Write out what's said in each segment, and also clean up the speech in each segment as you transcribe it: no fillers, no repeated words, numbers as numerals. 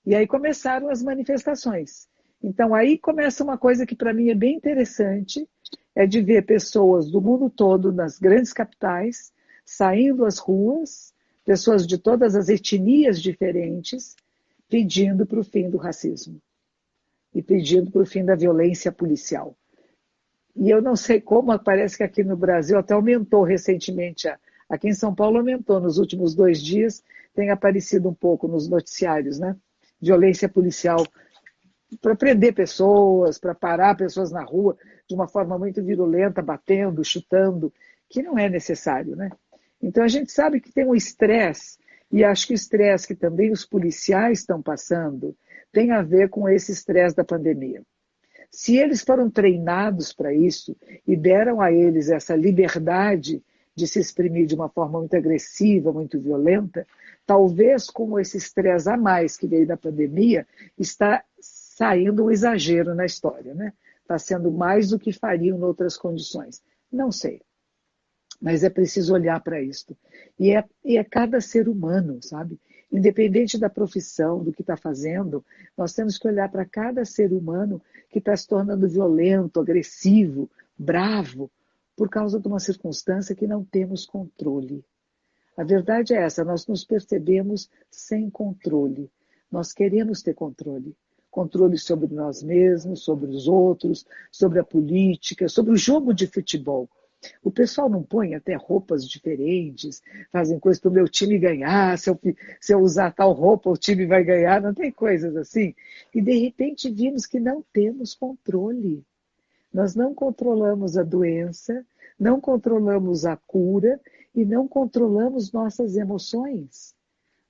E aí começaram as manifestações. Então aí começa uma coisa que para mim é bem interessante, é de ver pessoas do mundo todo, nas grandes capitais, saindo às ruas, pessoas de todas as etnias diferentes, pedindo para o fim do racismo e pedindo para o fim da violência policial. E eu não sei como, parece que aqui no Brasil até aumentou recentemente. Aqui em São Paulo aumentou nos últimos 2 dias, tem aparecido um pouco nos noticiários, né? Violência policial para prender pessoas, para parar pessoas na rua de uma forma muito virulenta, batendo, chutando, que não é necessário, né? Então a gente sabe que tem um estresse, e acho que o estresse que também os policiais estão passando tem a ver com esse estresse da pandemia. Se eles foram treinados para isso e deram a eles essa liberdade de se exprimir de uma forma muito agressiva, muito violenta, talvez com esse estresse a mais que veio da pandemia, está saindo um exagero na história, né? Está sendo mais do que fariam em outras condições. Não sei, mas é preciso olhar para isso. E é cada ser humano, sabe? Independente da profissão, do que está fazendo, nós temos que olhar para cada ser humano que está se tornando violento, agressivo, bravo, por causa de uma circunstância que não temos controle. A verdade é essa, nós nos percebemos sem controle. Nós queremos ter controle. Controle sobre nós mesmos, sobre os outros, sobre a política, sobre o jogo de futebol. O pessoal não põe até roupas diferentes, fazem coisas para o meu time ganhar, se eu usar tal roupa o time vai ganhar, não tem coisas assim. E de repente vimos que não temos controle. Nós não controlamos a doença, não controlamos a cura e não controlamos nossas emoções,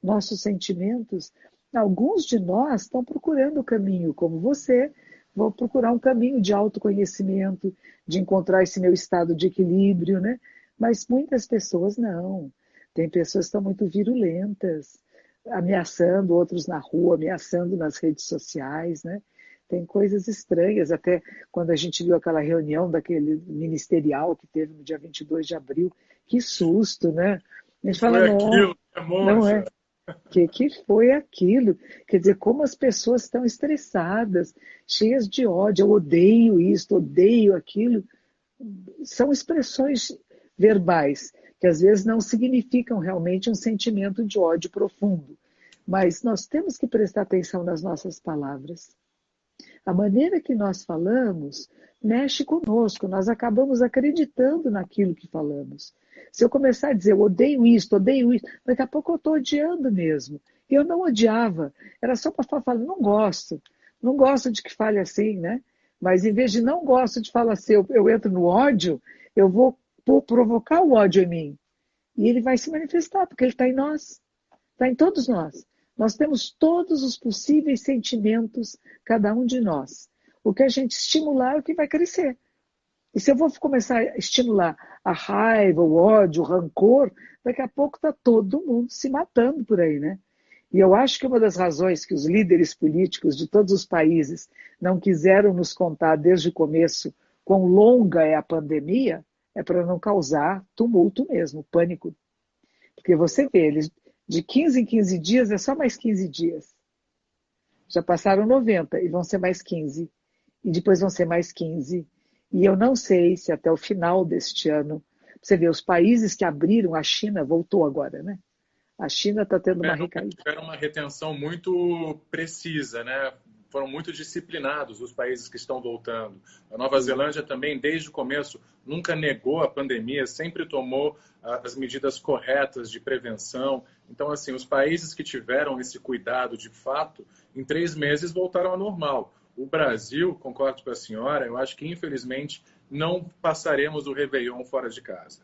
nossos sentimentos. Alguns de nós estão procurando o caminho, como você, vou procurar um caminho de autoconhecimento, de encontrar esse meu estado de equilíbrio, né? Mas muitas pessoas não. Tem pessoas que estão muito virulentas, ameaçando outros na rua, ameaçando nas redes sociais, né? Tem coisas estranhas, até quando a gente viu aquela reunião daquele ministerial que teve no dia 22 de abril, que susto, né? A gente fala, Foi não, aquilo, não monja. é. Que foi aquilo? Quer dizer, como as pessoas estão estressadas, cheias de ódio, eu odeio isso, odeio aquilo. São expressões verbais, que às vezes não significam realmente um sentimento de ódio profundo. Mas nós temos que prestar atenção nas nossas palavras. A maneira que nós falamos mexe conosco, nós acabamos acreditando naquilo que falamos. Se eu começar a dizer, eu odeio isso, daqui a pouco eu estou odiando mesmo. E eu não odiava, era só para falar, não gosto de que fale assim, né? Mas em vez de não gosto de falar assim, eu entro no ódio, eu vou provocar o ódio em mim. E ele vai se manifestar, porque ele está em nós, está em todos nós. Nós temos todos os possíveis sentimentos, cada um de nós. O que a gente estimular é o que vai crescer. E se eu vou começar a estimular a raiva, o ódio, o rancor, daqui a pouco está todo mundo se matando por aí, né? E eu acho que uma das razões que os líderes políticos de todos os países não quiseram nos contar desde o começo quão longa é a pandemia é para não causar tumulto mesmo, pânico. Porque você vê, eles de 15 em 15 dias é só mais 15 dias. Já passaram 90 e vão ser mais 15. E depois vão ser mais 15. E eu não sei se até o final deste ano, você vê, os países que abriram, a China voltou agora, né? A China está tendo uma recaída. Tiveram uma retenção muito precisa, né? Foram muito disciplinados os países que estão voltando. A Nova Zelândia também, desde o começo, nunca negou a pandemia, sempre tomou as medidas corretas de prevenção. Então, assim, os países que tiveram esse cuidado de fato, em 3 meses voltaram ao normal. O Brasil, concordo com a senhora, eu acho que, infelizmente, não passaremos o Réveillon fora de casa.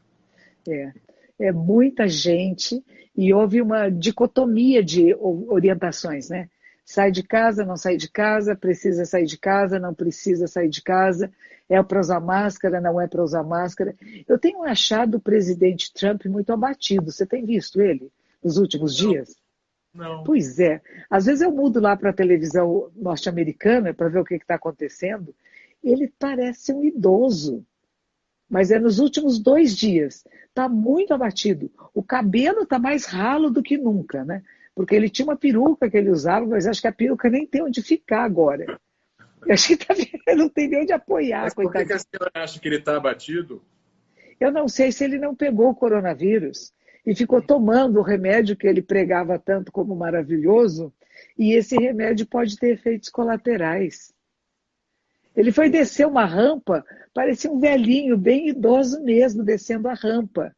É, é muita gente e houve uma dicotomia de orientações, né? Sai de casa, não sai de casa, precisa sair de casa, não precisa sair de casa, é para usar máscara, não é para usar máscara. Eu tenho achado o presidente Trump muito abatido. Você tem visto ele nos últimos Não, dias? não. Pois é. Às vezes eu mudo lá para a televisão norte-americana para ver o que está acontecendo. Ele parece um idoso. Mas é nos últimos 2 dias. Está muito abatido. O cabelo está mais ralo do que nunca, né? porque ele tinha uma peruca que ele usava, mas acho que a peruca nem tem onde ficar agora. Eu acho que não tem nem onde apoiar, Mas por que coitadinho. a senhora acha que ele está abatido? Eu não sei se ele não pegou o coronavírus e ficou tomando o remédio que ele pregava tanto como maravilhoso, e esse remédio pode ter efeitos colaterais. Ele foi descer uma rampa, parecia um velhinho, bem idoso mesmo, descendo a rampa.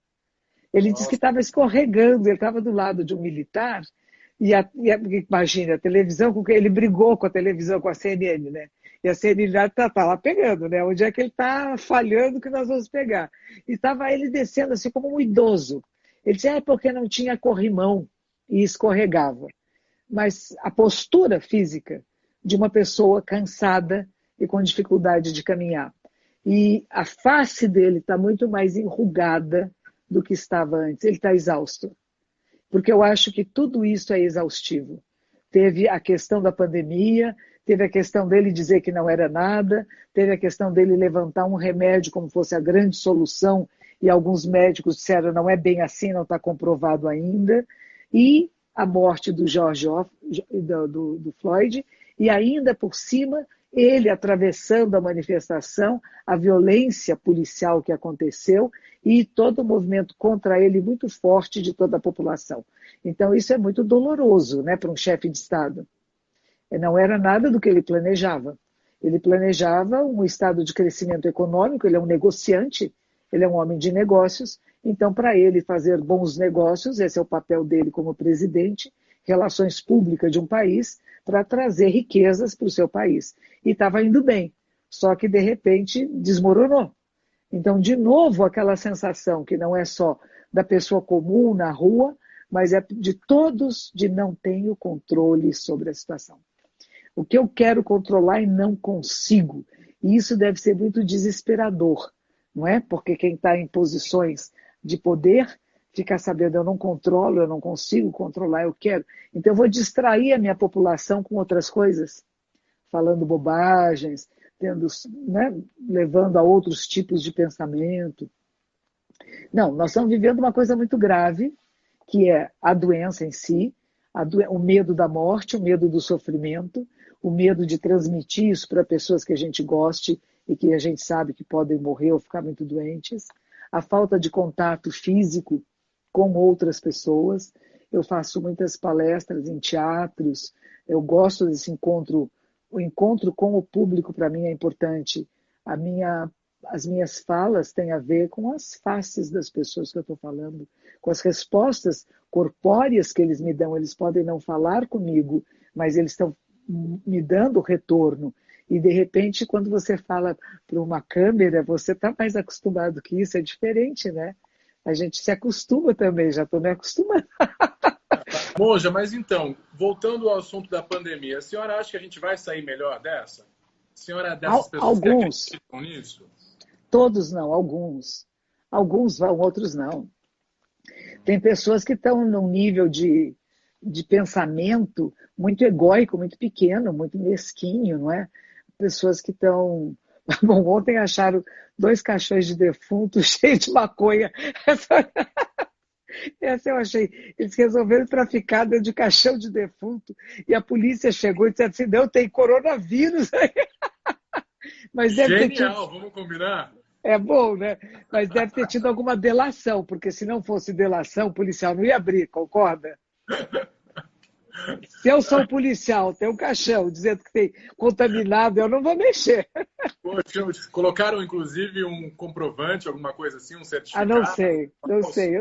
Ele disse que Nossa, estava escorregando, ele estava do lado de um militar, imagina, a televisão, ele brigou com a televisão, com a CNN, né? E a CNN está lá pegando, né? Onde é que ele está falhando que nós vamos pegar? E estava ele descendo assim como um idoso. Ele disse, porque não tinha corrimão e escorregava. Mas a postura física de uma pessoa cansada e com dificuldade de caminhar. E a face dele está muito mais enrugada do que estava antes. Ele está exausto. Porque eu acho que tudo isso é exaustivo. Teve a questão da pandemia, teve a questão dele dizer que não era nada, teve a questão dele levantar um remédio como fosse a grande solução, e alguns médicos disseram não é bem assim, não está comprovado ainda, e a morte do do Floyd, e ainda por cima ele atravessando a manifestação, a violência policial que aconteceu e todo o movimento contra ele muito forte de toda a população. Então isso é muito doloroso, né, para um chefe de Estado. Não era nada do que ele planejava. Ele planejava um estado de crescimento econômico, ele é um negociante, ele é um homem de negócios, então para ele fazer bons negócios, esse é o papel dele como presidente, relações públicas de um país, para trazer riquezas para o seu país. E estava indo bem, só que de repente desmoronou. Então, de novo, aquela sensação que não é só da pessoa comum na rua, mas é de todos de não tenho controle sobre a situação. O que eu quero controlar e não consigo. E isso deve ser muito desesperador, não é? Porque quem está em posições de poder fica sabendo, eu não controlo, eu não consigo controlar, eu quero. Então eu vou distrair a minha população com outras coisas, falando bobagens, né, levando a outros tipos de pensamento. Não, nós estamos vivendo uma coisa muito grave, que é a doença em si, o medo da morte, o medo do sofrimento, o medo de transmitir isso para pessoas que a gente goste e que a gente sabe que podem morrer ou ficar muito doentes, a falta de contato físico com outras pessoas. Eu faço muitas palestras em teatros, eu gosto desse encontro. O encontro com o público, para mim, é importante. As minhas falas têm a ver com as faces das pessoas que eu estou falando, com as respostas corpóreas que eles me dão. Eles podem não falar comigo, mas eles estão me dando retorno. E, de repente, quando você fala para uma câmera, você está mais acostumado que isso, é diferente, né? A gente se acostuma também, já estou me acostumando. Monja, mas então, voltando ao assunto da pandemia, a senhora acha que a gente vai sair melhor dessa? A senhora é dessas pessoas que Alguns, acreditam nisso? todos não, alguns. Alguns vão, outros não. Tem pessoas que estão num nível de pensamento muito egóico, muito pequeno, muito mesquinho, não é? Pessoas que estão... Bom, ontem acharam 2 caixões de defunto cheios de maconha. Essa eu achei. Eles resolveram traficar dentro de caixão de defunto e a polícia chegou e disse assim, não, tem coronavírus aí. Mas deve ter tido... Genial, vamos combinar? É bom, né? Mas deve ter tido alguma delação, porque se não fosse delação, o policial não ia abrir, concorda? Se eu sou policial, tem um caixão dizendo que tem contaminado, eu não vou mexer. Poxa, colocaram inclusive um comprovante, alguma coisa assim, um Ah, certificado? não sei, não sei.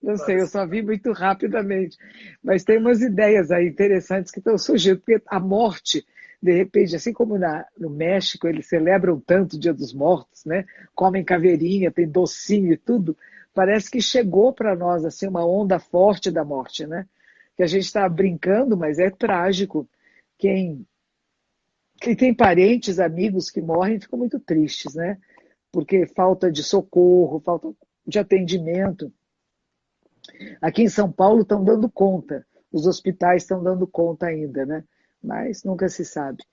Eu sei, eu só vi muito rapidamente. Mas tem umas ideias aí interessantes que estão surgindo, porque a morte, de repente, assim como no México, eles celebram tanto o Dia dos Mortos, né? Comem caveirinha, tem docinho e tudo. Parece que chegou para nós assim, uma onda forte da morte, né? Que a gente está brincando, mas é trágico. Quem tem parentes, amigos que morrem, ficam muito tristes, né? Porque falta de socorro, falta de atendimento. Aqui em São Paulo estão dando conta, os hospitais estão dando conta ainda, né? Mas nunca se sabe.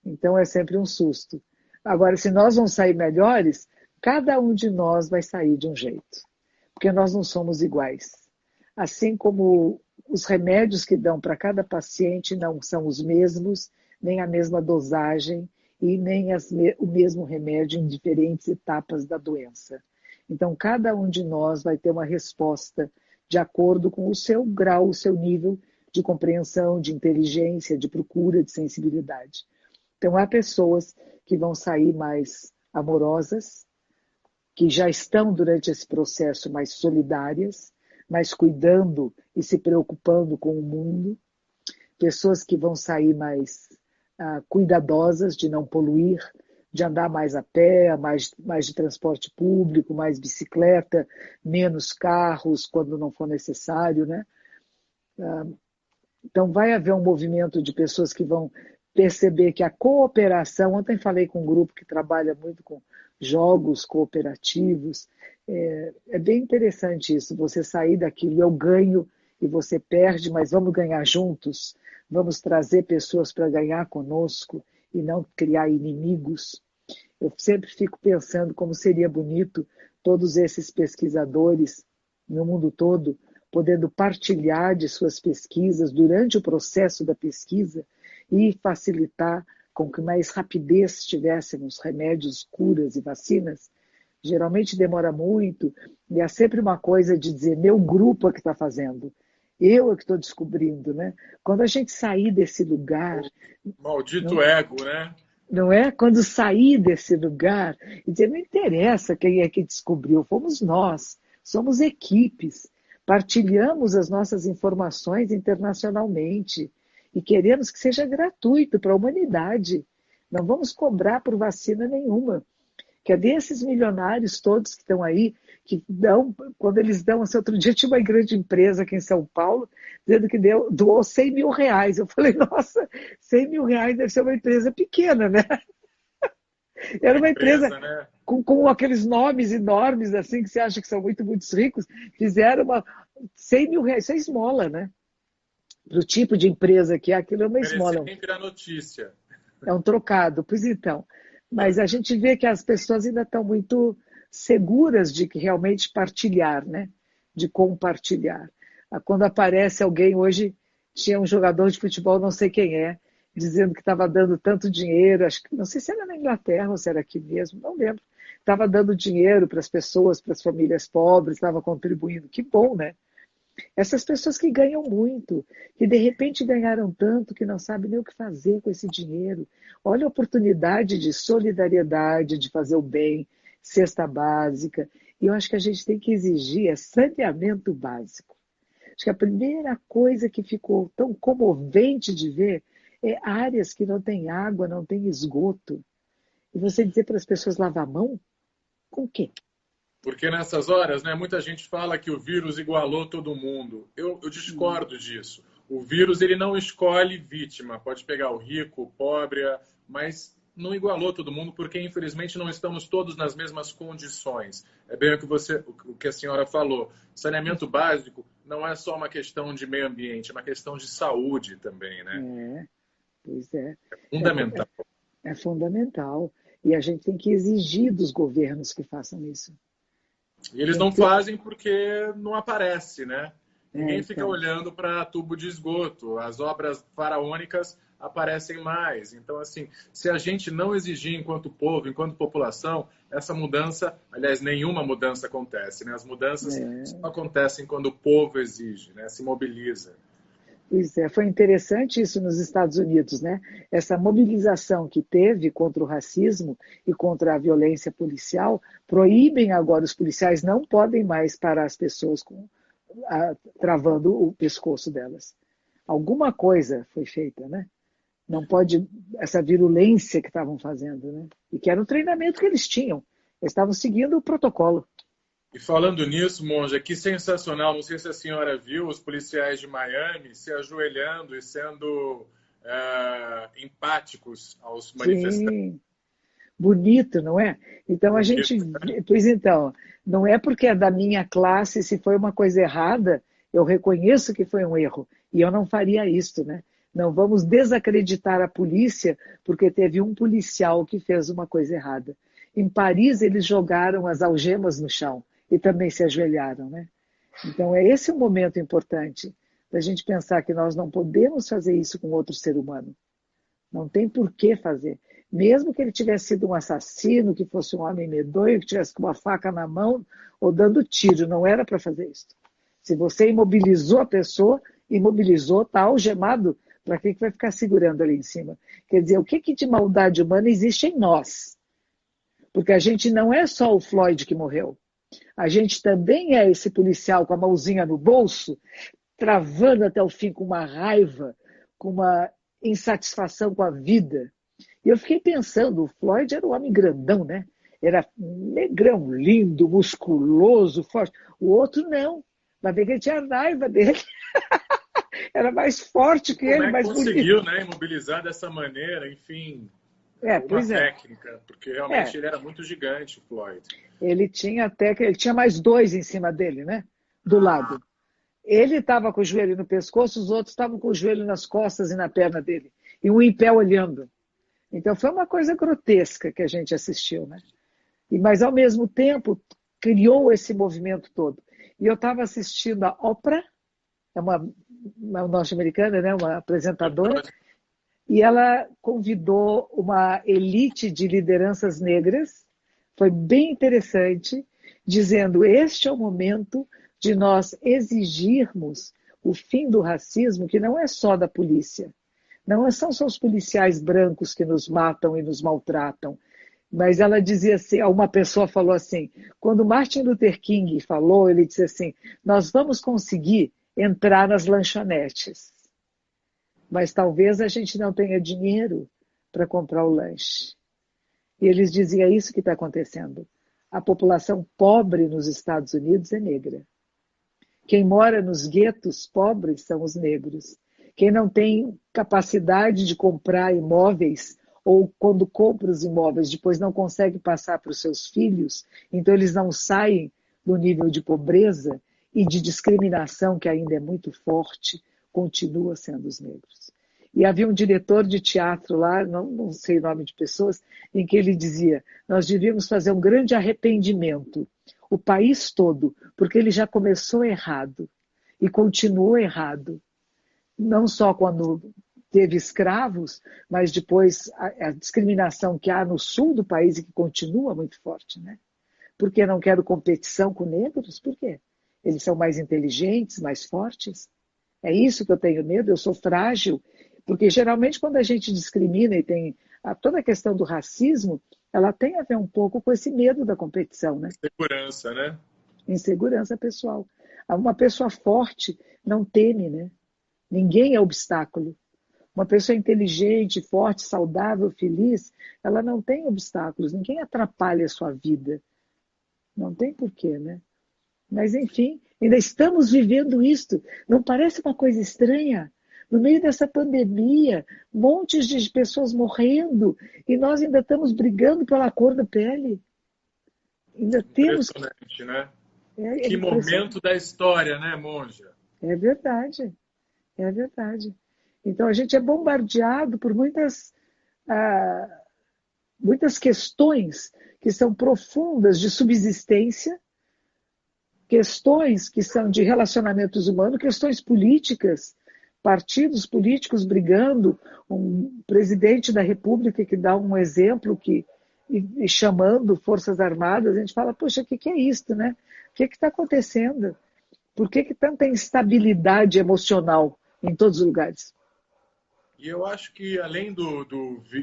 Então é sempre um susto. Agora, se nós vamos sair melhores, cada um de nós vai sair de um jeito, porque nós não somos iguais. Assim como os remédios que dão para cada paciente não são os mesmos, nem a mesma dosagem e nem o mesmo remédio em diferentes etapas da doença. Então, cada um de nós vai ter uma resposta de acordo com o seu grau, o seu nível de compreensão, de inteligência, de procura, de sensibilidade. Então, há pessoas que vão sair mais amorosas, que já estão durante esse processo mais solidárias, mais cuidando e se preocupando com o mundo, pessoas que vão sair mais cuidadosas de não poluir, de andar mais a pé, mais de transporte público, mais bicicleta, menos carros quando não for necessário, né? Então vai haver um movimento de pessoas que vão perceber que a cooperação, ontem falei com um grupo que trabalha muito com jogos cooperativos, é bem interessante isso, você sair daquilo, eu ganho e você perde, mas vamos ganhar juntos, vamos trazer pessoas para ganhar conosco e não criar inimigos. Eu sempre fico pensando como seria bonito todos esses pesquisadores no mundo todo podendo partilhar de suas pesquisas durante o processo da pesquisa e facilitar com que mais rapidez tivéssemos remédios, curas e vacinas. Geralmente demora muito e é sempre uma coisa de dizer, meu grupo é que está fazendo, eu é que estou descobrindo, né? Quando a gente sair desse lugar... Maldito ego, né? Não é? Quando sair desse lugar e dizer, não interessa quem é que descobriu, fomos nós, somos equipes, partilhamos as nossas informações internacionalmente e queremos que seja gratuito para a humanidade. Não vamos cobrar por vacina nenhuma. Cadê esses milionários todos que estão aí, que dão, quando eles dão, assim, outro dia tinha uma grande empresa aqui em São Paulo, dizendo que doou 100 mil reais. Eu falei, nossa, 100 mil reais deve ser uma empresa pequena, né? Era uma empresa né? com aqueles nomes enormes, assim, que você acha que são muito, muito ricos, fizeram 100 mil reais, isso é esmola, né? Para o tipo de empresa que é, aquilo é uma esmola. Merecia nem virar notícia. É um trocado, pois então. Mas a gente vê que as pessoas ainda estão muito seguras de que realmente partilhar, né? De compartilhar. Quando aparece alguém, hoje tinha um jogador de futebol, não sei quem é, dizendo que estava dando tanto dinheiro, acho que não sei se era na Inglaterra ou se era aqui mesmo, não lembro. Estava dando dinheiro para as pessoas, para as famílias pobres, estava contribuindo. Que bom, né? Essas pessoas que ganham muito, que de repente ganharam tanto que não sabem nem o que fazer com esse dinheiro. Olha a oportunidade de solidariedade, de fazer o bem, cesta básica. E eu acho que a gente tem que exigir saneamento básico. Acho que a primeira coisa que ficou tão comovente de ver é áreas que não têm água, não têm esgoto. E você dizer para as pessoas lavar a mão? Com o quê? Porque nessas horas, né, muita gente fala que o vírus igualou todo mundo. Eu discordo disso. O vírus ele não escolhe vítima. Pode pegar o rico, o pobre, mas não igualou todo mundo porque, infelizmente, não estamos todos nas mesmas condições. É bem o que a senhora falou. Saneamento básico não é só uma questão de meio ambiente, é uma questão de saúde também, né? Pois é. É fundamental. É fundamental. E a gente tem que exigir dos governos que façam isso. E eles não fazem porque não aparece, né? Ninguém fica então. olhando para tubo de esgoto. As obras faraônicas aparecem mais. Então, assim, se a gente não exigir enquanto povo, enquanto população, essa mudança, aliás, nenhuma mudança acontece, né? As mudanças só acontecem quando o povo exige, né? Se mobiliza. Pois é, foi interessante isso nos Estados Unidos, né? Essa mobilização que teve contra o racismo e contra a violência policial, proíbem agora, os policiais não podem mais parar as pessoas travando o pescoço delas. Alguma coisa foi feita, né? Não pode, essa virulência que estavam fazendo, né? E que era um treinamento que eles tinham. Eles estavam seguindo o protocolo. E falando nisso, Monja, que sensacional. Não sei se a senhora viu os policiais de Miami se ajoelhando e sendo empáticos aos manifestantes. Sim, bonito, não é? Então a gente, pois então, não é porque é da minha classe, se foi uma coisa errada, eu reconheço que foi um erro. E eu não faria isso, né? Não vamos desacreditar a polícia porque teve um policial que fez uma coisa errada. Em Paris, eles jogaram as algemas no chão e também se ajoelharam, né? Então, esse é um momento importante. da gente pensar que nós não podemos fazer isso com outro ser humano. Não tem por que fazer. Mesmo que ele tivesse sido um assassino, que fosse um homem medonho, que tivesse com uma faca na mão ou dando tiro, não era para fazer isso. Se você imobilizou a pessoa, imobilizou, está algemado, para que vai ficar segurando ali em cima? Quer dizer, o que de maldade humana existe em nós? Porque a gente não é só o Floyd que morreu. A gente também é esse policial com a mãozinha no bolso, travando até o fim com uma raiva, com uma insatisfação com a vida. E eu fiquei pensando, o Floyd era um homem grandão, né? Era negrão, lindo, musculoso, forte. O outro não. Vai ver que ele tinha raiva dele. Era mais forte que ele, mais bonito. Como conseguiu, né, imobilizar dessa maneira, enfim, uma técnica, porque realmente ele era muito gigante, o Floyd. Ele tinha mais dois em cima dele, né? Do lado. Ele estava com o joelho no pescoço, os outros estavam com o joelho nas costas e na perna dele. E um em pé olhando. Então foi uma coisa grotesca que a gente assistiu, né? Mas ao mesmo tempo criou esse movimento todo. E eu estava assistindo a Oprah, é uma norte-americana, né? Uma apresentadora, e ela convidou uma elite de lideranças negras, foi bem interessante, dizendo: este é o momento de nós exigirmos o fim do racismo, que não é só da polícia. Não são só os policiais brancos que nos matam e nos maltratam. Mas ela dizia assim, uma pessoa falou assim, quando Martin Luther King falou, ele disse assim, nós vamos conseguir entrar nas lanchonetes, mas talvez a gente não tenha dinheiro para comprar o lanche. E eles diziam, é isso que está acontecendo. A população pobre nos Estados Unidos é negra. Quem mora nos guetos pobres são os negros. Quem não tem capacidade de comprar imóveis, ou quando compra os imóveis, depois não consegue passar para os seus filhos, então eles não saem do nível de pobreza e de discriminação, que ainda é muito forte, continua sendo os negros. E havia um diretor de teatro lá, não sei o nome de pessoas, em que ele dizia, nós devíamos fazer um grande arrependimento, o país todo, porque ele já começou errado e continuou errado. Não só quando teve escravos, mas depois a discriminação que há no sul do país e que continua muito forte, né? Porque não quero competição com negros? Por quê? Eles são mais inteligentes, mais fortes? É isso que eu tenho medo? Eu sou frágil? Porque geralmente quando a gente discrimina e tem toda a questão do racismo, ela tem a ver um pouco com esse medo da competição, né? Insegurança, né? Insegurança pessoal. Uma pessoa forte não teme, né? Ninguém é obstáculo. Uma pessoa inteligente, forte, saudável, feliz, ela não tem obstáculos, ninguém atrapalha a sua vida. Não tem porquê, né? Mas, enfim, ainda estamos vivendo isto. Não parece uma coisa estranha? No meio dessa pandemia, montes de pessoas morrendo e nós ainda estamos brigando pela cor da pele. Ainda temos... Impressionante, né? Que momento da história, né, Monja? É verdade. É verdade. Então, a gente é bombardeado por muitas questões que são profundas de subsistência, questões que são de relacionamentos humanos, questões políticas, partidos políticos brigando, um presidente da República que dá um exemplo e chamando Forças Armadas, a gente fala, poxa, o que é isso, né? O que está acontecendo? Por que tanta instabilidade emocional em todos os lugares? E eu acho que, além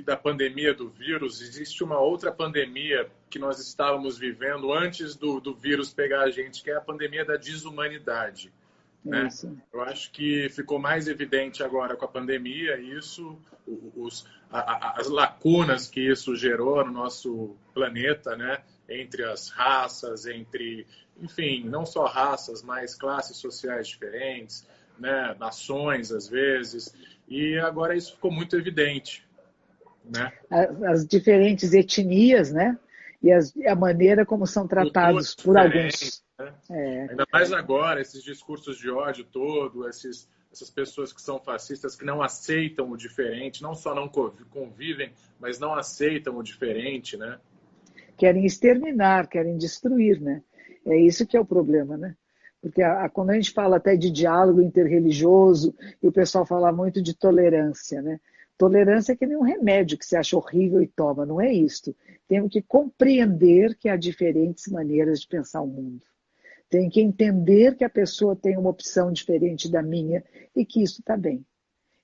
da pandemia do vírus, existe uma outra pandemia que nós estávamos vivendo antes do vírus pegar a gente, que é a pandemia da desumanidade. Né? Eu acho que ficou mais evidente agora com a pandemia isso, as lacunas que isso gerou no nosso planeta, né? Entre as raças, enfim, não só raças, mas classes sociais diferentes, né? Nações, às vezes. E agora isso ficou muito evidente, né? As diferentes etnias, né? E a maneira como são tratados por alguns. Né? Ainda mais agora, esses discursos de ódio todo, essas pessoas que são fascistas, que não aceitam o diferente, não só não convivem, mas não aceitam o diferente, né? Querem exterminar, querem destruir, né? É isso que é o problema, né? Porque quando a gente fala até de diálogo interreligioso, e o pessoal fala muito de tolerância, né? Tolerância é que nem um remédio que você acha horrível e toma, não é isso. Temos que compreender que há diferentes maneiras de pensar o mundo. Tem que entender que a pessoa tem uma opção diferente da minha e que isso está bem.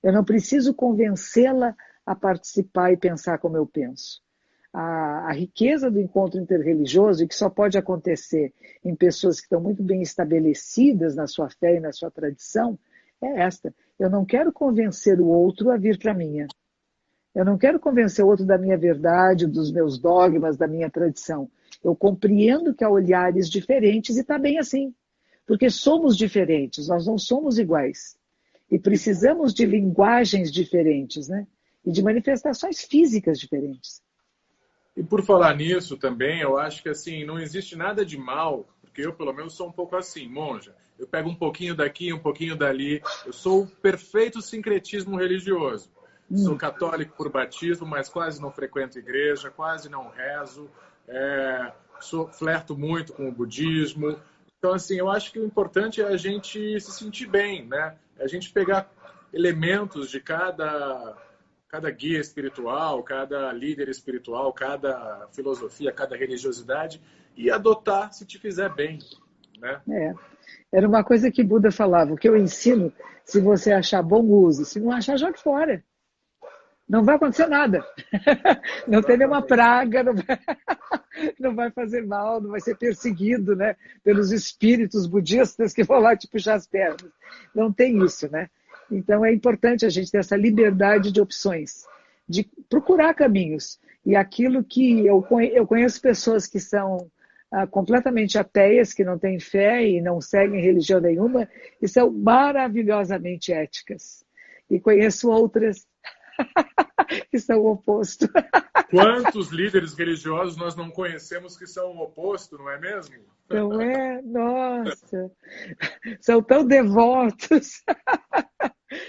Eu não preciso convencê-la a participar e pensar como eu penso. A riqueza do encontro interreligioso, e que só pode acontecer em pessoas que estão muito bem estabelecidas na sua fé e na sua tradição, é esta. Eu não quero convencer o outro a vir para a minha. Eu não quero convencer o outro da minha verdade, dos meus dogmas, da minha tradição. Eu compreendo que há olhares diferentes e está bem assim. Porque somos diferentes, nós não somos iguais. E precisamos de linguagens diferentes, né? E de manifestações físicas diferentes. E por falar nisso também, eu acho que assim, não existe nada de mal, porque eu pelo menos sou um pouco assim, monja. Eu pego um pouquinho daqui, um pouquinho dali. Eu sou o perfeito sincretismo religioso. Sou católico por batismo, mas quase não frequento igreja, quase não rezo. Flerto muito com o budismo. Então, assim, eu acho que o importante é a gente se sentir bem, né? É a gente pegar elementos de cada guia espiritual, cada líder espiritual, cada filosofia, cada religiosidade e adotar se te fizer bem, né? Era uma coisa que Buda falava, o que eu ensino, se você achar bom, use. Se não achar, jogue fora. Não vai acontecer nada. Não tem nenhuma praga, não vai fazer mal, não vai ser perseguido, né, pelos espíritos budistas que vão lá te puxar as pernas. Não tem isso, né? Então é importante a gente ter essa liberdade de opções, de procurar caminhos. E aquilo que eu conheço pessoas que são completamente ateias, que não têm fé e não seguem religião nenhuma, e são maravilhosamente éticas. E conheço outras que são o oposto. Quantos líderes religiosos nós não conhecemos que são o oposto, não é mesmo? Não é? Nossa! São tão devotos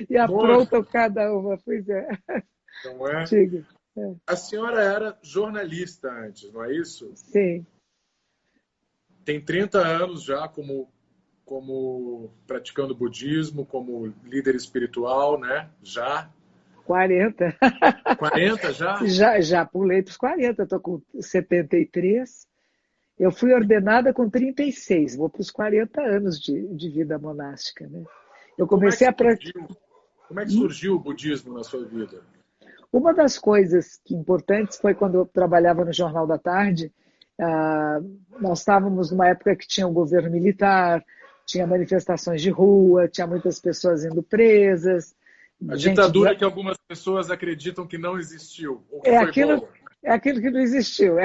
e aprontam cada uma. Pois é. Não é? Diga. A senhora era jornalista antes, não é isso? Sim. Tem 30 anos já como praticando budismo, como líder espiritual, né? Já. 40. 40 já? Já pulei para os 40, estou com 73. Eu fui ordenada com 36, vou para os 40 anos de vida monástica. Né? Eu comecei Como é que surgiu o budismo na sua vida? Uma das coisas importantes foi quando eu trabalhava no Jornal da Tarde, nós estávamos numa época que tinha um governo militar, tinha manifestações de rua, tinha muitas pessoas indo presas. A ditadura que algumas pessoas acreditam que não existiu, ou que foi boa. É aquilo que não existiu.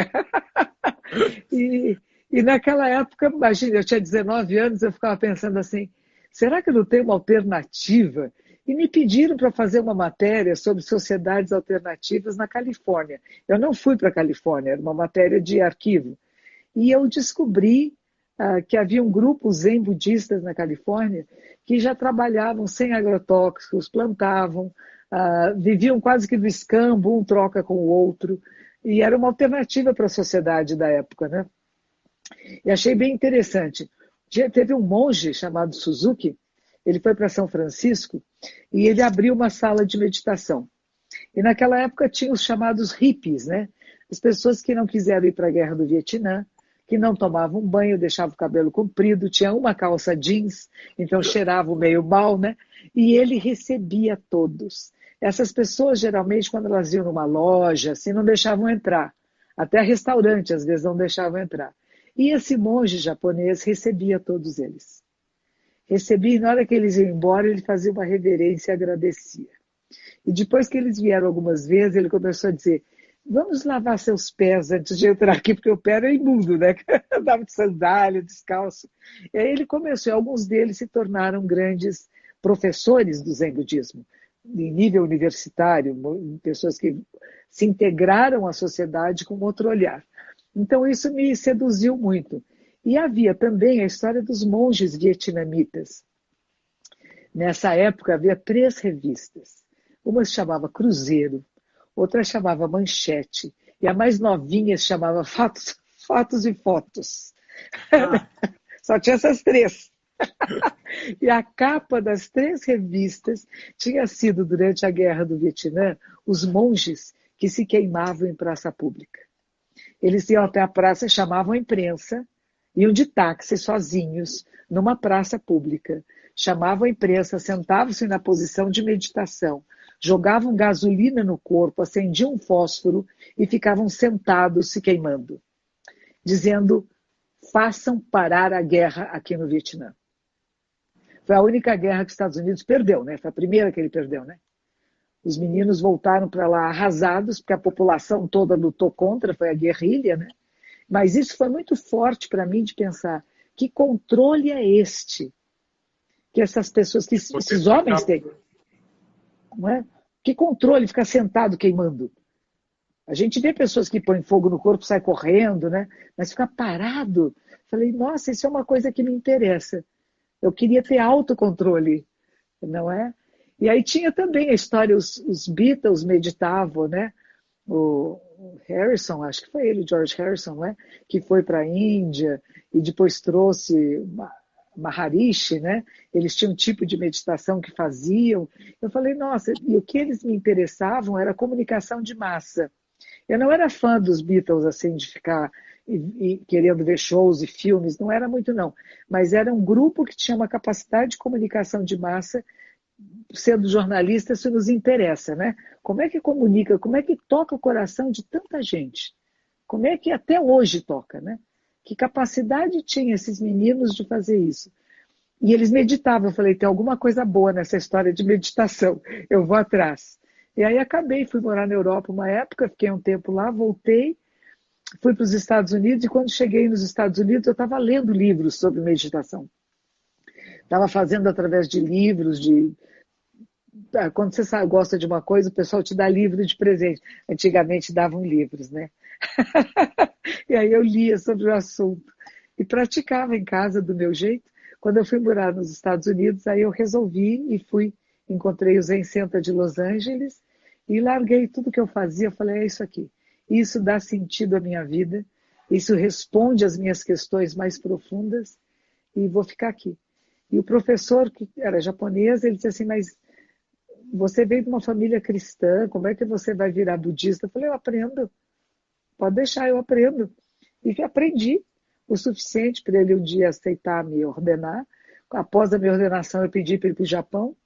E naquela época, imagina, eu tinha 19 anos, eu ficava pensando assim, será que não tem uma alternativa? E me pediram para fazer uma matéria sobre sociedades alternativas na Califórnia. Eu não fui para a Califórnia, era uma matéria de arquivo. E eu descobri que havia um grupo zen budistas na Califórnia que já trabalhavam sem agrotóxicos, plantavam, viviam quase que do escambo, um troca com o outro, e era uma alternativa para a sociedade da época, né? E achei bem interessante. Teve um monge chamado Suzuki, ele foi para São Francisco e ele abriu uma sala de meditação. E naquela época tinha os chamados hippies, né? As pessoas que não quiseram ir para a guerra do Vietnã, que não tomavam banho, deixavam o cabelo comprido, tinha uma calça jeans, então cheiravam meio mal, né? E ele recebia todos. Essas pessoas, geralmente, quando elas iam numa loja, assim, não deixavam entrar. Até restaurante, às vezes, não deixavam entrar. E esse monge japonês recebia todos eles. Recebia, e na hora que eles iam embora, ele fazia uma reverência e agradecia. E depois que eles vieram algumas vezes, ele começou a dizer, vamos lavar seus pés antes de entrar aqui, porque o pé era imundo, né? Andava de sandália, descalço. E aí ele começou, e alguns deles se tornaram grandes professores do Zen budismo, em nível universitário, pessoas que se integraram à sociedade com outro olhar. Então isso me seduziu muito. E havia também a história dos monges vietnamitas. Nessa época havia 3 revistas. Uma se chamava Cruzeiro, outra chamava Manchete, e a mais novinha se chamava Fatos e Fotos. Só tinha essas 3. E a capa das 3 revistas tinha sido, durante a Guerra do Vietnã, os monges que se queimavam em praça pública. Eles iam até a praça, chamavam a imprensa, iam de táxi sozinhos, numa praça pública. Chamavam a imprensa, sentavam-se na posição de meditação, jogavam gasolina no corpo, acendiam um fósforo e ficavam sentados se queimando, dizendo: façam parar a guerra aqui no Vietnã. Foi a única guerra que os Estados Unidos perdeu, né? Foi a primeira que ele perdeu, né? Os meninos voltaram para lá arrasados, porque a população toda lutou contra, foi a guerrilha, né? Mas isso foi muito forte para mim de pensar: que controle é este que essas pessoas, que esses homens têm? Não é? Que controle ficar sentado queimando? A gente vê pessoas que põem fogo no corpo, saem correndo, né? Mas ficar parado. Falei, nossa, isso é uma coisa que me interessa. Eu queria ter autocontrole, não é? E aí tinha também a história, os Beatles meditavam, né? O Harrison, acho que foi ele, George Harrison, né? Que foi para a Índia e depois trouxe Maharishi, né? Eles tinham um tipo de meditação que faziam. Eu falei, nossa, e o que eles me interessavam era a comunicação de massa. Eu não era fã dos Beatles, assim, de ficar e querendo ver shows e filmes, não era muito não. Mas era um grupo que tinha uma capacidade de comunicação de massa. Sendo jornalista, isso nos interessa, né? Como é que comunica, como é que toca o coração de tanta gente? Como é que até hoje toca, né? Que capacidade tinha esses meninos de fazer isso? E eles meditavam. Eu falei, tem alguma coisa boa nessa história de meditação, eu vou atrás. E aí acabei, fui morar na Europa uma época, fiquei um tempo lá, voltei, fui para os Estados Unidos, e quando cheguei nos Estados Unidos, eu estava lendo livros sobre meditação. Estava fazendo através de livros, quando você gosta de uma coisa, o pessoal te dá livro de presente. Antigamente davam livros, né? E aí eu lia sobre o assunto e praticava em casa do meu jeito. Quando eu fui morar nos Estados Unidos, aí eu resolvi e fui, encontrei o Zen Center de Los Angeles e larguei tudo que eu fazia. Eu falei, é isso aqui. Isso dá sentido à minha vida, isso responde às minhas questões mais profundas e vou ficar aqui. E o professor, que era japonês, ele disse assim, mas você veio de uma família cristã, como é que você vai virar budista? Eu falei, eu aprendo, pode deixar, eu aprendo. E aprendi o suficiente para ele um dia aceitar me ordenar. Após a minha ordenação, eu pedi para ir para o Japão,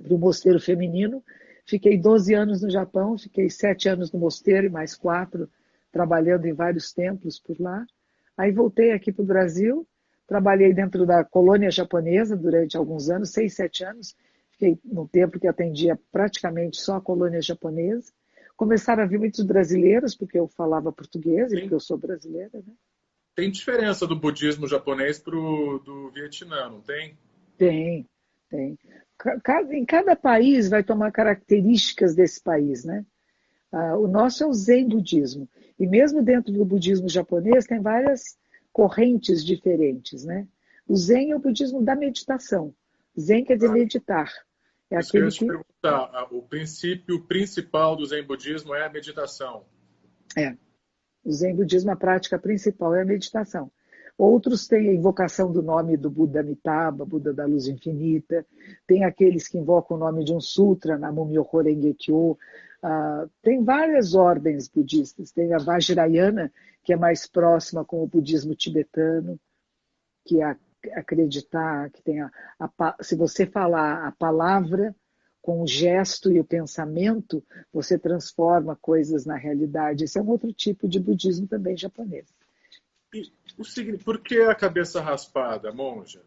para o mosteiro feminino. Fiquei 12 anos no Japão, fiquei 7 anos no mosteiro e mais 4 trabalhando em vários templos por lá. Aí voltei aqui para o Brasil, trabalhei dentro da colônia japonesa durante alguns anos, 6, 7 anos. Fiquei num tempo que atendia praticamente só a colônia japonesa. Começaram a vir muitos brasileiros, porque eu falava português e porque eu sou brasileira, né? Tem diferença do budismo japonês para o do Vietnã, não tem? Tem, tem. Em cada país vai tomar características desse país, né? O nosso é o Zen budismo. E mesmo dentro do budismo japonês tem várias correntes diferentes, né? O Zen é o budismo da meditação. Zen quer dizer meditar. É Isso que eu ia aquele te que... perguntar. O princípio principal do Zen budismo é a meditação. É. O Zen budismo, a prática principal é a meditação. Outros têm a invocação do nome do Buda Amitabha, Buda da Luz Infinita. Tem aqueles que invocam o nome de um sutra, Nam-myoho Renge Kyo. Tem várias ordens budistas. Tem a Vajrayana, que é mais próxima com o budismo tibetano, que é acreditar que tem se você falar a palavra com o gesto e o pensamento, você transforma coisas na realidade. Esse é um outro tipo de budismo também japonês. E por que a cabeça raspada, monja?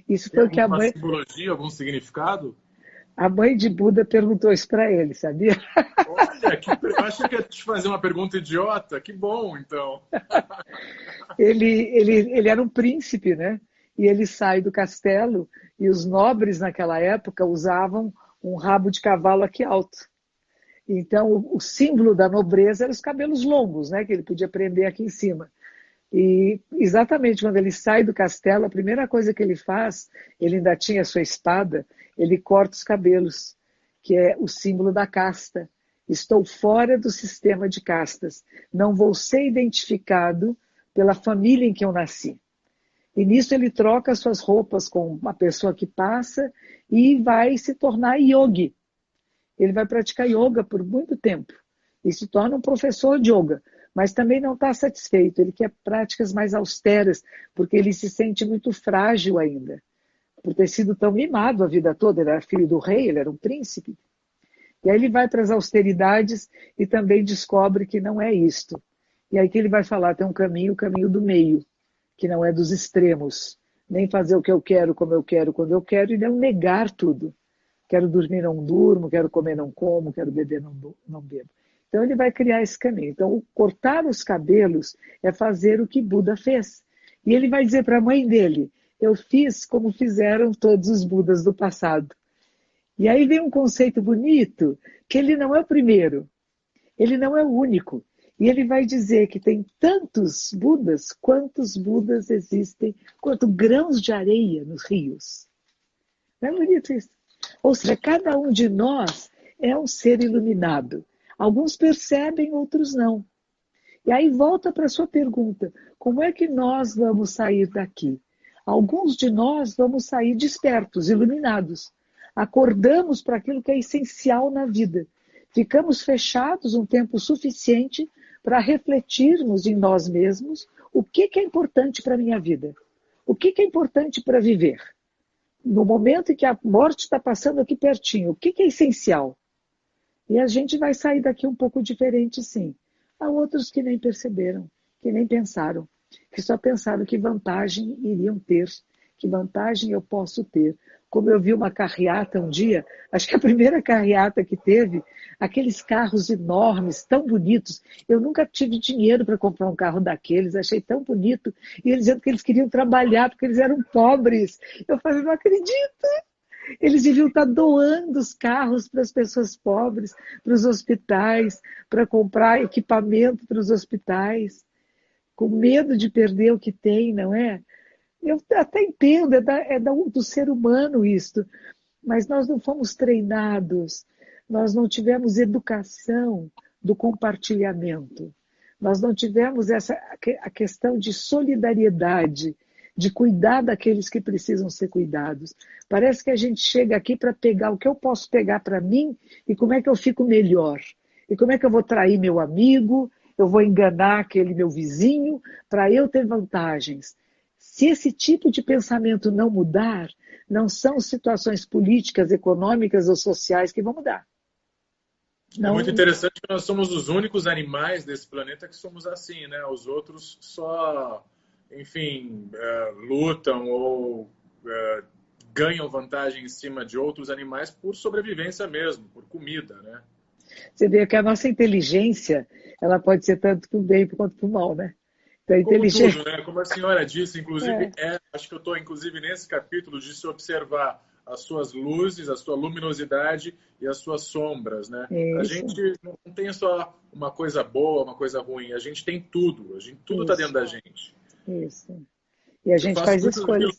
Isso Tem foi o que alguma simbologia, algum significado? a mãe de Buda perguntou isso para ele, sabia? Olha, eu achei que ia te fazer uma pergunta idiota. Que bom, então. Ele era um príncipe, né? E ele sai do castelo e os nobres naquela época usavam um rabo de cavalo aqui alto. Então, o símbolo da nobreza eram os cabelos longos, né? Que ele podia prender aqui em cima. E exatamente quando ele sai do castelo, a primeira coisa que ele faz, ele ainda tinha a sua espada, ele corta os cabelos, que é o símbolo da casta. Estou fora do sistema de castas. Não vou ser identificado pela família em que eu nasci. E nisso ele troca suas roupas com uma pessoa que passa e vai se tornar yogi. Ele vai praticar yoga por muito tempo e se torna um professor de yoga, mas também não está satisfeito. Ele quer práticas mais austeras, porque ele se sente muito frágil ainda, por ter sido tão mimado a vida toda. Ele era filho do rei, ele era um príncipe. E aí ele vai para as austeridades e também descobre que não é isto. E aí que ele vai falar, tem um caminho, o caminho do meio, que não é dos extremos, nem fazer o que eu quero, como eu quero, quando eu quero, e não negar tudo. Quero dormir, não durmo, quero comer, não como, quero beber, não bebo. Então ele vai criar esse caminho. Então, o cortar os cabelos é fazer o que Buda fez. E ele vai dizer para a mãe dele, eu fiz como fizeram todos os Budas do passado. E aí vem um conceito bonito, que ele não é o primeiro, ele não é o único. E ele vai dizer que tem tantos Budas, quantos Budas existem, quanto grãos de areia nos rios. Não é bonito isso? Ou seja, cada um de nós é um ser iluminado. Alguns percebem, outros não. E aí volta para a sua pergunta, como é que nós vamos sair daqui? Alguns de nós vamos sair despertos, iluminados. Acordamos para aquilo que é essencial na vida. Ficamos fechados um tempo suficiente para refletirmos em nós mesmos o que é importante para a minha vida. O que é importante para viver. No momento em que a morte está passando aqui pertinho, o que é essencial? E a gente vai sair daqui um pouco diferente, sim. Há outros que nem perceberam, que nem pensaram, que só pensaram que vantagem iriam ter, que vantagem eu posso ter. Como eu vi uma carreata um dia, acho que a primeira carreata que teve, aqueles carros enormes, tão bonitos. Eu nunca tive dinheiro para comprar um carro daqueles, achei tão bonito. E eles dizendo que eles queriam trabalhar porque eles eram pobres. Eu falei, não acredito. Eles deviam estar doando os carros para as pessoas pobres, para os hospitais, para comprar equipamento para os hospitais, com medo de perder o que tem, não é? Eu até entendo, do ser humano isto, mas nós não fomos treinados, nós não tivemos educação do compartilhamento, nós não tivemos a questão de solidariedade, de cuidar daqueles que precisam ser cuidados. Parece que a gente chega aqui para pegar o que eu posso pegar para mim e como é que eu fico melhor. E como é que eu vou trair meu amigo, eu vou enganar aquele meu vizinho para eu ter vantagens. Se esse tipo de pensamento não mudar, não são situações políticas, econômicas ou sociais que vão mudar. Não... É muito interessante que nós somos os únicos animais desse planeta que somos assim, né? Os outros só, enfim, lutam ou ganham vantagem em cima de outros animais por sobrevivência mesmo, por comida, né? Você vê que a nossa inteligência, ela pode ser tanto para o bem quanto para o mal, né? Então, como tudo, né? Como a senhora disse, inclusive, acho que eu estou, inclusive, nesse capítulo de se observar as suas luzes, a sua luminosidade e as suas sombras, né? Isso. A gente não tem só uma coisa boa, uma coisa ruim, a gente tem tudo, tudo está dentro da gente. Isso. E a gente faz escolhas.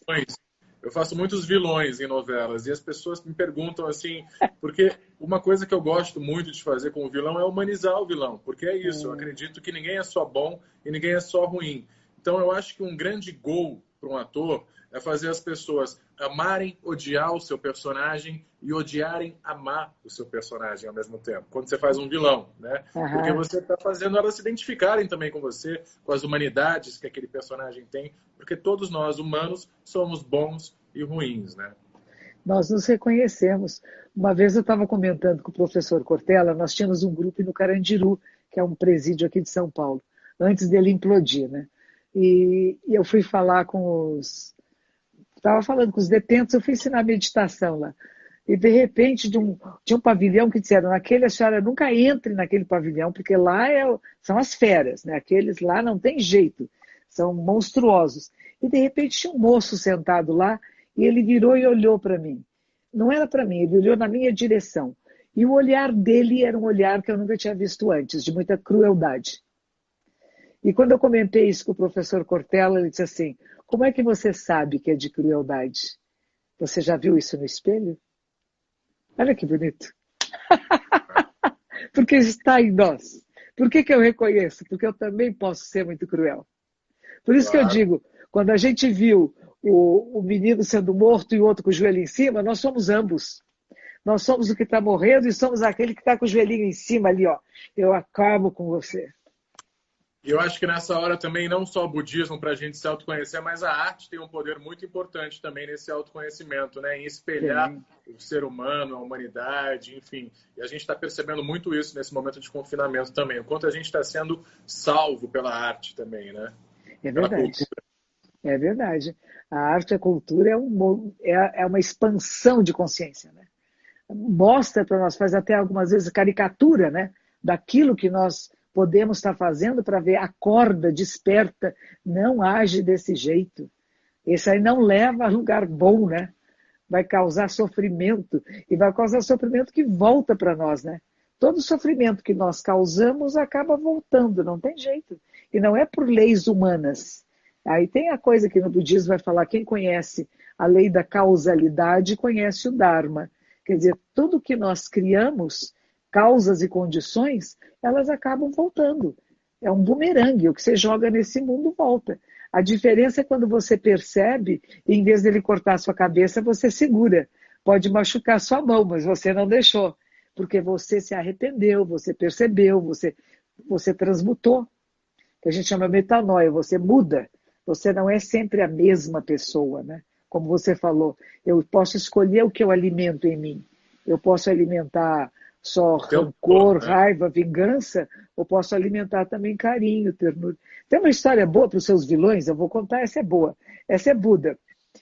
Eu faço muitos vilões em novelas e as pessoas me perguntam assim, porque uma coisa que eu gosto muito de fazer com o vilão é humanizar o vilão, porque é isso, eu acredito que ninguém é só bom e ninguém é só ruim. Então eu acho que um grande gol para um ator é fazer as pessoas amarem, odiar o seu personagem e odiarem, amar o seu personagem ao mesmo tempo. Quando você faz um vilão, né? Porque você está fazendo elas se identificarem também com você, com as humanidades que aquele personagem tem, porque todos nós, humanos, somos bons e ruins, né? Nós nos reconhecemos. Uma vez eu estava comentando com o professor Cortella, nós tínhamos um grupo no Carandiru, que é um presídio aqui de São Paulo, antes dele implodir, né? E eu fui falar com os... Estava falando com os detentos, eu fui ensinar meditação lá. E, de repente, tinha um pavilhão que disseram, naquele, a senhora nunca entre naquele pavilhão, porque lá são as feras, né? Aqueles lá não tem jeito, são monstruosos. E, de repente, tinha um moço sentado lá, e ele virou e olhou para mim. Não era para mim, ele olhou na minha direção. E o olhar dele era um olhar que eu nunca tinha visto antes, de muita crueldade. E quando eu comentei isso com o professor Cortella, ele disse assim, como é que você sabe que é de crueldade? Você já viu isso no espelho? Olha que bonito. Porque está em nós. Por que eu reconheço? Porque eu também posso ser muito cruel. Por isso que eu digo, Quando a gente viu o menino sendo morto e o outro com o joelho em cima, nós somos ambos. Nós somos o que está morrendo e somos aquele que está com o joelhinho em cima ali, ó. Eu acabo com você. E eu acho que nessa hora também, não só o budismo para a gente se autoconhecer, mas a arte tem um poder muito importante também nesse autoconhecimento, né? Em espelhar o ser humano, a humanidade, enfim. E a gente está percebendo muito isso nesse momento de confinamento também. O quanto a gente está sendo salvo pela arte também, né? É Pela verdade. cultura. É verdade. A arte e a cultura é uma expansão de consciência, né? Mostra para nós, faz até algumas vezes caricatura, né? Daquilo que nós podemos estar fazendo para ver, acorda, desperta, não age desse jeito. Esse aí não leva a lugar bom, né? Vai causar sofrimento, e vai causar sofrimento que volta para nós, né? Todo sofrimento que nós causamos acaba voltando, não tem jeito. E não é por leis humanas. Aí tem a coisa que no budismo vai falar, quem conhece a lei da causalidade conhece o Dharma. Quer dizer, tudo que nós criamos, causas e condições, elas acabam voltando. É um bumerangue, o que você joga nesse mundo volta. A diferença é quando você percebe, e em vez dele cortar a sua cabeça, você segura. Pode machucar sua mão, mas você não deixou. Porque você se arrependeu, você percebeu, você transmutou. Que a gente chama metanoia, você muda. Você não é sempre a mesma pessoa, né? Como você falou, eu posso escolher o que eu alimento em mim. Eu posso alimentar só rancor, raiva, vingança, ou posso alimentar também carinho, ternura. Tem uma história boa para os seus vilões, eu vou contar, essa é boa. Essa é Buda.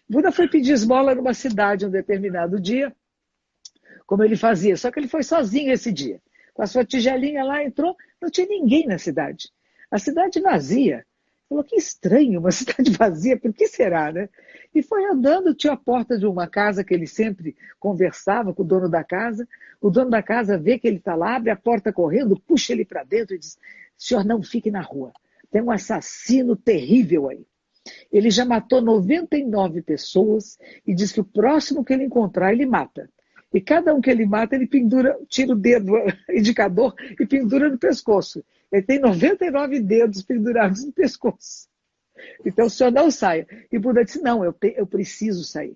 Buda foi pedir esmola numa cidade um determinado dia, como ele fazia, só que ele foi sozinho esse dia. Com a sua tigelinha lá, entrou, não tinha ninguém na cidade. A cidade vazia. Falou, que estranho, uma cidade vazia, por que será, né? E foi andando, tinha a porta de uma casa que ele sempre conversava com o dono da casa. O dono da casa vê que ele está lá, abre a porta correndo, puxa ele para dentro e diz, senhor, não fique na rua. Tem um assassino terrível aí. Ele já matou 99 pessoas e diz que o próximo que ele encontrar, ele mata. E cada um que ele mata, ele pendura, tira o dedo indicador e pendura no pescoço. Ele tem 99 dedos pendurados no pescoço. Então o senhor não saia. E Buda disse, não, eu preciso sair.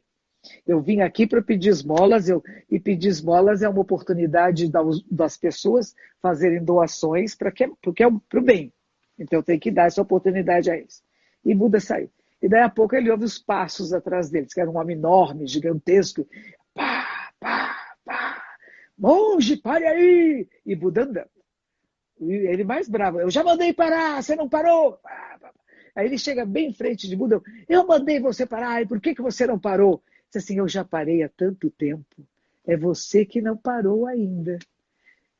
Eu vim aqui para pedir esmolas, e pedir esmolas é uma oportunidade das pessoas fazerem doações porque é para o bem. Então eu tenho que dar essa oportunidade a eles. E Buda saiu. E daí a pouco ele ouve os passos atrás deles, que era um homem enorme, gigantesco. Pá, pá, pá. Monge, pare aí! E Buda andando. E ele mais bravo. Eu já mandei parar, você não parou? Aí ele chega bem em frente de Buda. Eu mandei você parar, e por que você não parou? Diz assim, eu já parei há tanto tempo. É você que não parou ainda.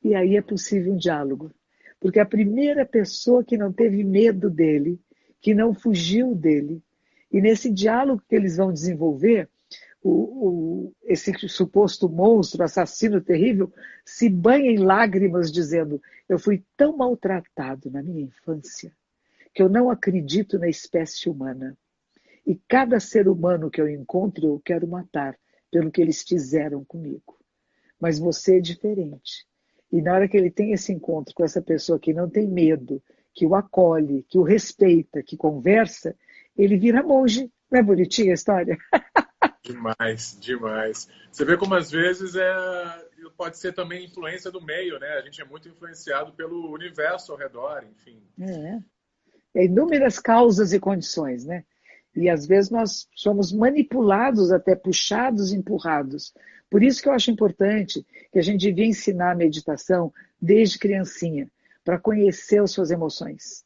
E aí é possível um diálogo. Porque a primeira pessoa que não teve medo dele, que não fugiu dele, e nesse diálogo que eles vão desenvolver, esse suposto monstro, assassino terrível, se banha em lágrimas dizendo, eu fui tão maltratado na minha infância que eu não acredito na espécie humana. E cada ser humano que eu encontro eu quero matar pelo que eles fizeram comigo. Mas você é diferente. E na hora que ele tem esse encontro com essa pessoa que não tem medo, que o acolhe, que o respeita, que conversa, ele vira monge. Não é bonitinha a história? Demais, demais. Você vê como às vezes pode ser também influência do meio, né? A gente é muito influenciado pelo universo ao redor, enfim. É inúmeras causas e condições, né? E às vezes nós somos manipulados, até puxados, empurrados. Por isso que eu acho importante que a gente devia ensinar a meditação desde criancinha, para conhecer as suas emoções.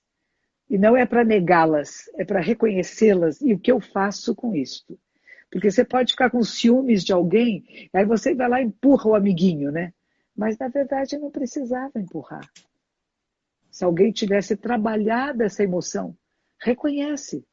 E não é para negá-las, é para reconhecê-las e o que eu faço com isto. Porque você pode ficar com ciúmes de alguém, aí você vai lá e empurra o amiguinho, né? Mas na verdade não precisava empurrar. Se alguém tivesse trabalhado essa emoção, reconhece.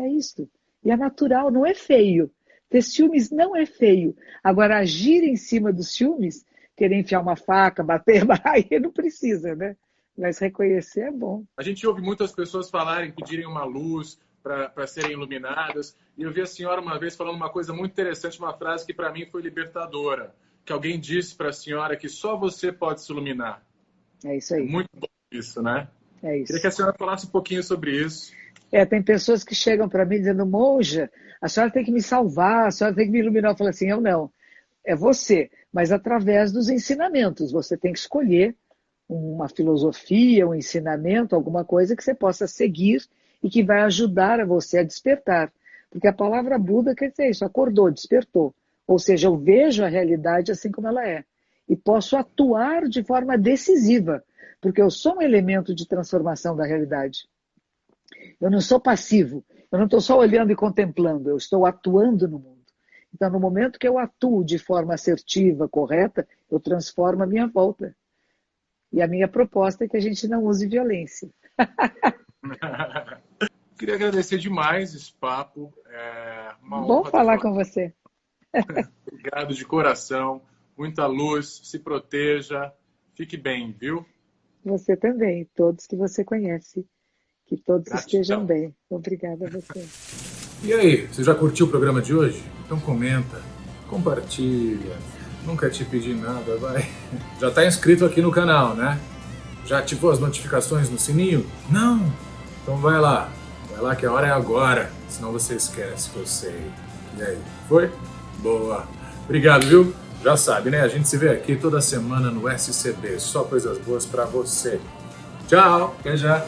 É isto. E é natural, não é feio. Ter ciúmes não é feio. Agora, agir em cima dos ciúmes, querer enfiar uma faca, bater, aí não precisa, né? Mas reconhecer é bom. A gente ouve muitas pessoas falarem, pedirem uma luz para serem iluminadas. E eu vi a senhora uma vez falando uma coisa muito interessante, uma frase que para mim foi libertadora. Que alguém disse para a senhora que só você pode se iluminar. É isso aí. É muito bom isso, né? É isso. Queria que a senhora falasse um pouquinho sobre isso. Tem pessoas que chegam para mim dizendo, monja, a senhora tem que me salvar, a senhora tem que me iluminar. Eu falo assim, eu não, é você, mas através dos ensinamentos. Você tem que escolher uma filosofia, um ensinamento, alguma coisa que você possa seguir e que vai ajudar a você a despertar. Porque a palavra Buda quer dizer isso, acordou, despertou. Ou seja, eu vejo a realidade assim como ela é. E posso atuar de forma decisiva, porque eu sou um elemento de transformação da realidade. Eu não sou passivo, eu não estou só olhando e contemplando, eu estou atuando no mundo. Então, no momento que eu atuo de forma assertiva, correta, eu transformo a minha volta. E a minha proposta é que a gente não use violência. Queria agradecer demais esse papo. É uma Bom honra falar com você. Obrigado de coração. Muita luz. Se proteja. Fique bem, viu? Você também. Todos que você conhece. Que todos estejam Gratidão. bem. Obrigada a você. E aí, você já curtiu o programa de hoje? Então comenta, compartilha. Nunca te pedi nada, vai. Já tá inscrito aqui no canal, né? Já ativou as notificações no sininho? Não? Então vai lá que a hora é agora, senão você esquece que eu sei. E aí, foi? Boa. Obrigado, viu? Já sabe, né? A gente se vê aqui toda semana no SCB. Só coisas boas pra você. Tchau, até já.